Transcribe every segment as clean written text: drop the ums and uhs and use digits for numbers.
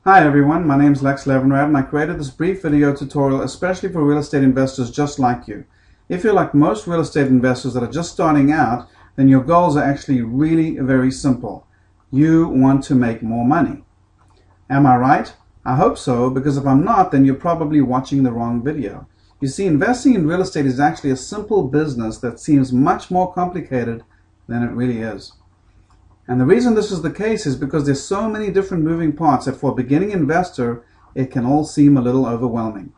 Hi everyone, my name is Levinrad and I created this brief video tutorial especially for real estate investors just like you. If you're like most real estate investors that are just starting out, then your goals are actually really very simple. You want to make more money. Am I right? I hope so, because if I'm not, then you're probably watching the wrong video. You see, investing in real estate is actually a simple business that seems much more complicated than it really is. And the reason this is the case is because there's so many different moving parts that for a beginning investor, it can all seem a little overwhelming.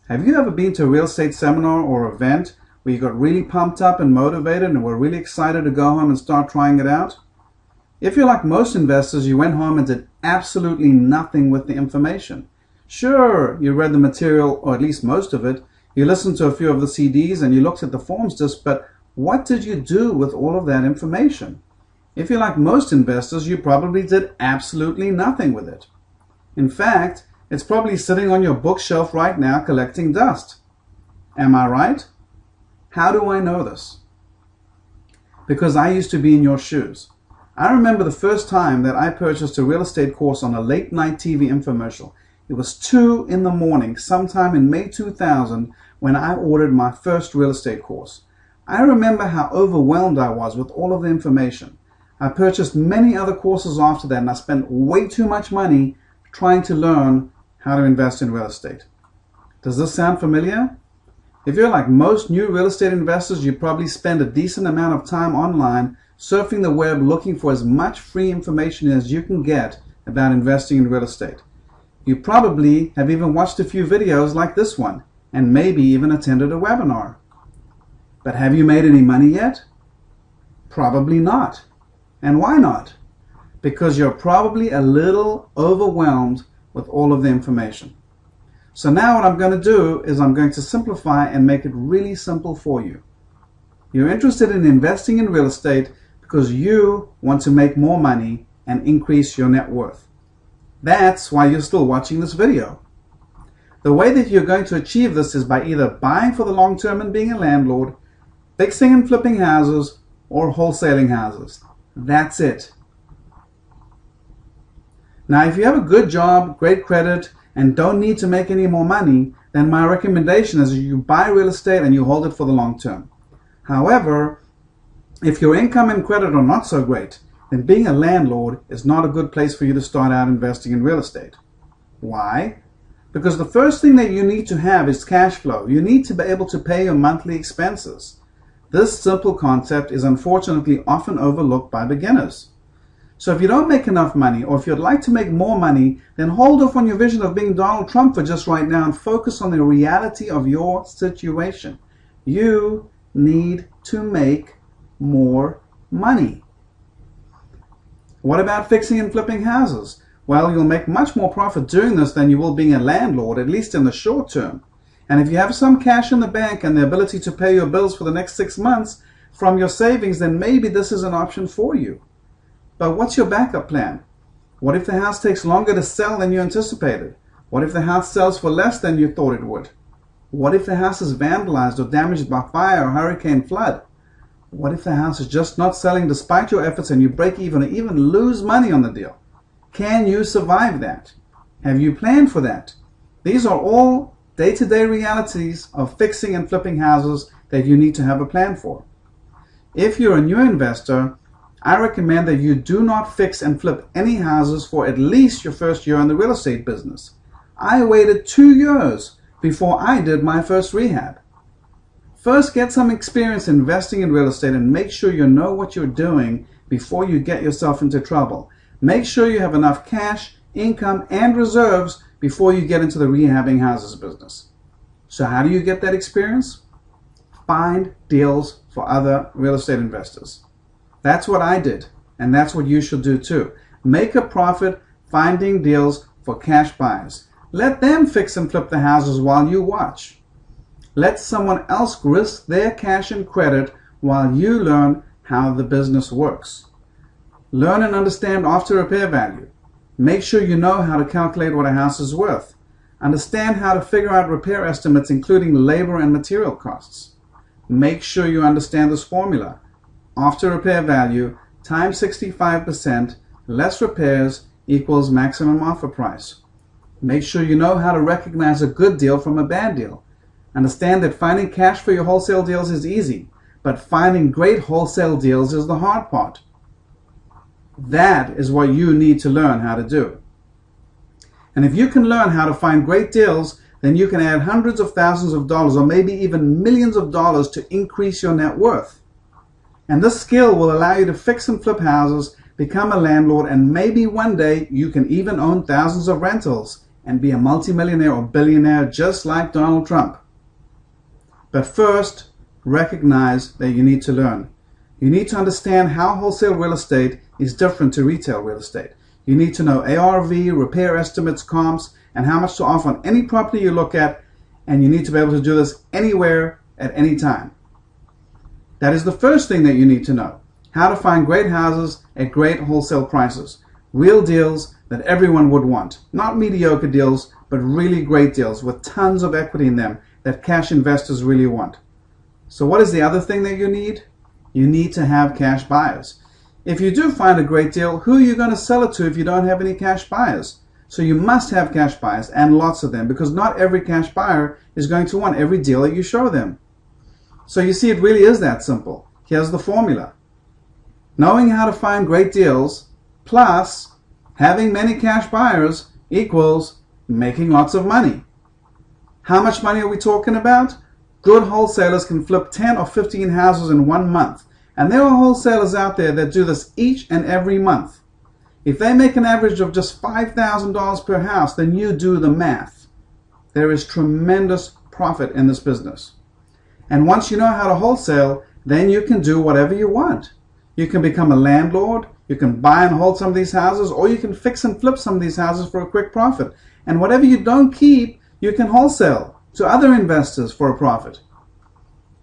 Have you ever been to a real estate seminar or event where you got really pumped up and motivated and were really excited to go home and start trying it out? If you're like most investors, you went home and did absolutely nothing with the information. Sure, you read the material, or at least most of it, you listened to a few of the CDs and you looked at the forms just, but what did you do with all of that information? If you're like most investors, you probably did absolutely nothing with it. In fact, it's probably sitting on your bookshelf right now collecting dust. Am I right? How do I know this? Because I used to be in your shoes. I remember the first time that I purchased a real estate course on a late night TV infomercial. It was 2 in the morning, sometime in May 2000, when I ordered my first real estate course. I remember how overwhelmed I was with all of the information. I purchased many other courses after that, and I spent way too much money trying to learn how to invest in real estate. Does this sound familiar? If you're like most new real estate investors, you probably spend a decent amount of time online surfing the web looking for as much free information as you can get about investing in real estate. You probably have even watched a few videos like this one, and maybe even attended a webinar. But have you made any money yet? Probably not. And why not? Because you're probably a little overwhelmed with all of the information. So now what I'm going to do is I'm going to simplify and make it really simple for you. You're interested in investing in real estate because you want to make more money and increase your net worth. That's why you're still watching this video. The way that you're going to achieve this is by either buying for the long term and being a landlord, fixing and flipping houses, or wholesaling houses. That's it. Now, if you have a good job, great credit, and don't need to make any more money, then my recommendation is you buy real estate and you hold it for the long term. However, if your income and credit are not so great, then being a landlord is not a good place for you to start out investing in real estate. Why? Because the first thing that you need to have is cash flow. You need to be able to pay your monthly expenses. This simple concept is unfortunately often overlooked by beginners. So if you don't make enough money, or if you'd like to make more money, then hold off on your vision of being Donald Trump for just right now and focus on the reality of your situation. You need to make more money. What about fixing and flipping houses? Well, you'll make much more profit doing this than you will being a landlord, at least in the short term. And if you have some cash in the bank and the ability to pay your bills for the next 6 months from your savings, then maybe this is an option for you. But what's your backup plan? What if the house takes longer to sell than you anticipated? What if the house sells for less than you thought it would? What if the house is vandalized or damaged by fire or hurricane flood? What if the house is just not selling despite your efforts and you break even or even lose money on the deal? Can you survive that? Have you planned for that? These are all day-to-day realities of fixing and flipping houses that you need to have a plan for. If you're a new investor, I recommend that you do not fix and flip any houses for at least your first year in the real estate business. I waited 2 years before I did my first rehab. First, get some experience investing in real estate and make sure you know what you're doing before you get yourself into trouble. Make sure you have enough cash, income, and reserves before you get into the rehabbing houses business. So how do you get that experience? Find deals for other real estate investors. That's what I did, and that's what you should do too. Make a profit finding deals for cash buyers. Let them fix and flip the houses while you watch. Let someone else risk their cash and credit while you learn how the business works. Learn and understand after repair value. Make sure you know how to calculate what a house is worth. Understand how to figure out repair estimates, including labor and material costs. Make sure you understand this formula. After repair value times 65%, less repairs equals maximum offer price. Make sure you know how to recognize a good deal from a bad deal. Understand that finding cash for your wholesale deals is easy, but finding great wholesale deals is the hard part. That is what you need to learn how to do. And if you can learn how to find great deals, then you can add hundreds of thousands of dollars or maybe even millions of dollars to increase your net worth. And this skill will allow you to fix and flip houses, become a landlord, and maybe one day you can even own thousands of rentals and be a multimillionaire or billionaire just like Donald Trump. But first, recognize that you need to learn. You need to understand how wholesale real estate is different to retail real estate. You need to know ARV, repair estimates, comps, and how much to offer on any property you look at, and you need to be able to do this anywhere at any time. That is the first thing that you need to know. How to find great houses at great wholesale prices. Real deals that everyone would want. Not mediocre deals, but really great deals with tons of equity in them that cash investors really want. So what is the other thing that you need? You need to have cash buyers. If you do find a great deal, who are you going to sell it to if you don't have any cash buyers? So you must have cash buyers, and lots of them, because not every cash buyer is going to want every deal that you show them. So you see, it really is that simple. Here's the formula. Knowing how to find great deals plus having many cash buyers equals making lots of money. How much money are we talking about? Good wholesalers can flip 10 or 15 houses in 1 month. And there are wholesalers out there that do this each and every month. If they make an average of just $5,000 per house, then you do the math. There is tremendous profit in this business. And once you know how to wholesale, then you can do whatever you want. You can become a landlord, you can buy and hold some of these houses, or you can fix and flip some of these houses for a quick profit. And whatever you don't keep, you can wholesale to other investors for a profit.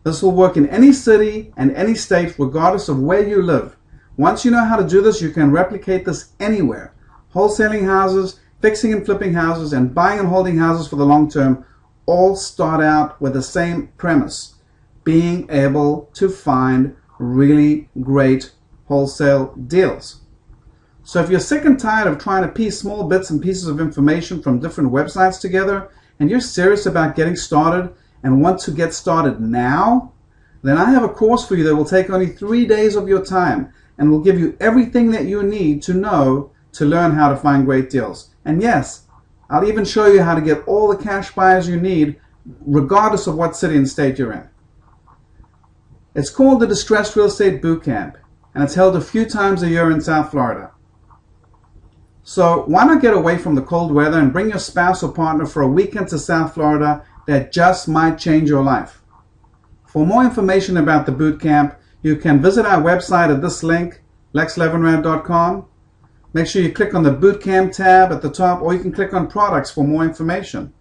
This will work in any city and any state, regardless of where you live. Once you know how to do this, you can replicate this anywhere. Wholesaling houses, fixing and flipping houses, and buying and holding houses for the long term all start out with the same premise: being able to find really great wholesale deals. So if you're sick and tired of trying to piece small bits and pieces of information from different websites together, and you're serious about getting started and want to get started now, then I have a course for you that will take only 3 days of your time and will give you everything that you need to know to learn how to find great deals. And yes, I'll even show you how to get all the cash buyers you need, regardless of what city and state you're in. It's called the Distressed Real Estate Bootcamp, and it's held a few times a year in South Florida. So why not get away from the cold weather and bring your spouse or partner for a weekend to South Florida that just might change your life? For more information about the bootcamp, you can visit our website at this link, lexlevinrad.com. Make sure you click on the bootcamp tab at the top, or you can click on products for more information.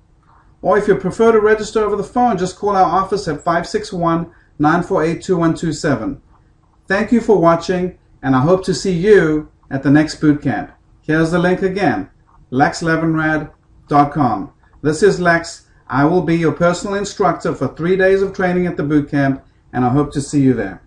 Or if you prefer to register over the phone, just call our office at 561-948-2127. Thank you for watching, and I hope to see you at the next bootcamp. Here's the link again, lexlevinrad.com. This is Lex. I will be your personal instructor for 3 days of training at the bootcamp, and I hope to see you there.